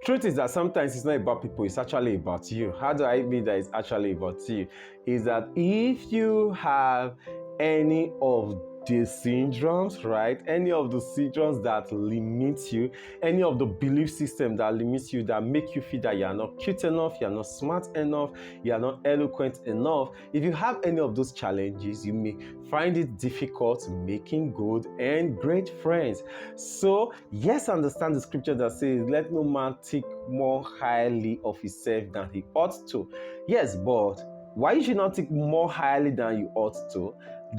Truth is that sometimes it's not about people, it's actually about you. How do I mean that it's actually about you? Is that if you have any of the syndromes, right? Any of the syndromes that limit you, any of the belief system that limits you, that make you feel that you're not cute enough, you're not smart enough, you're not eloquent enough. If you have any of those challenges, you may find it difficult making good and great friends. So, yes, understand the scripture that says, let no man think more highly of himself than he ought to. Yes, but why you should not think more highly than you ought to?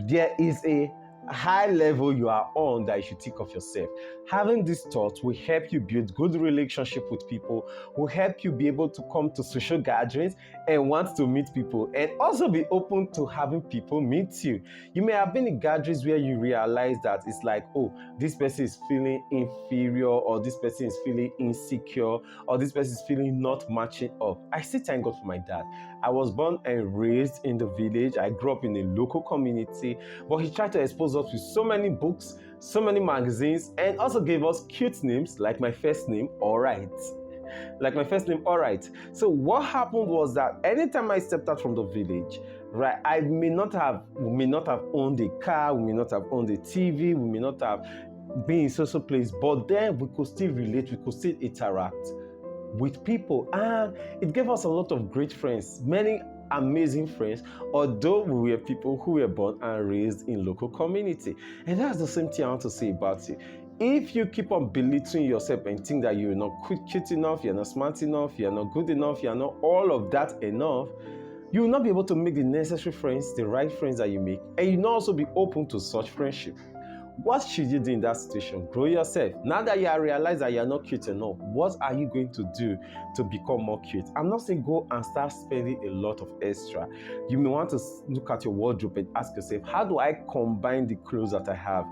There is a high level you are on that you should think of yourself. Having this thought will help you build good relationship with people, will help you be able to come to social gatherings and want to meet people, and also be open to having people meet you. You may have been in gatherings where you realize that it's like, oh, this person is feeling inferior, or this person is feeling insecure, or this person is feeling not matching up. I still thank God for my dad. I was born and raised in the village. I grew up in a local community, but he tried to expose us with so many books, so many magazines, and also gave us cute names like my first name, Alright. Like my first name, Alright. So what happened was that anytime I stepped out from the village, right, we may not have owned a car, we may not have owned a TV, we may not have been in social place, but then we could still relate, we could still interact with people, and it gave us a lot of great friends, many amazing friends, although we were people who were born and raised in local community. And that's the same thing I want to say about you. If you keep on belittling yourself and think that you're not cute enough, you're not smart enough, you're not good enough, you're not all of that enough, you will not be able to make the necessary friends, the right friends that you make, and you will not also be open to such friendship. What should you do in that situation? Grow yourself. Now that you realize that you're not cute enough, what are you going to do to become more cute? I'm not saying go and start spending a lot of extra. You may want to look at your wardrobe and ask yourself, how do I combine the clothes that I have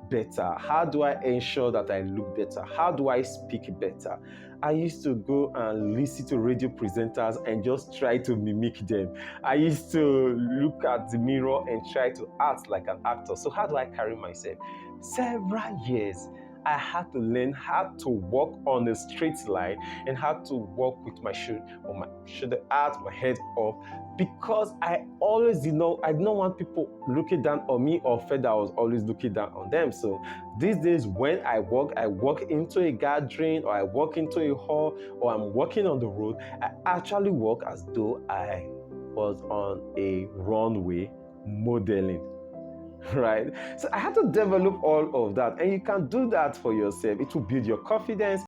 better? How do I ensure that I look better? How do I speak better? I used to go and listen to radio presenters and just try to mimic them. I used to look at the mirror and try to act like an actor. So how do I carry myself? Several years, I had to learn how to walk on a straight line and how to walk with my shoulder out, my head up, because I always I did not want people looking down on me, or felt that I was always looking down on them. So these days when I walk into a gathering, or I walk into a hall, or I'm walking on the road, I actually walk as though I was on a runway modeling. Right? So I had to develop all of that, and you can do that for yourself. It will build your confidence.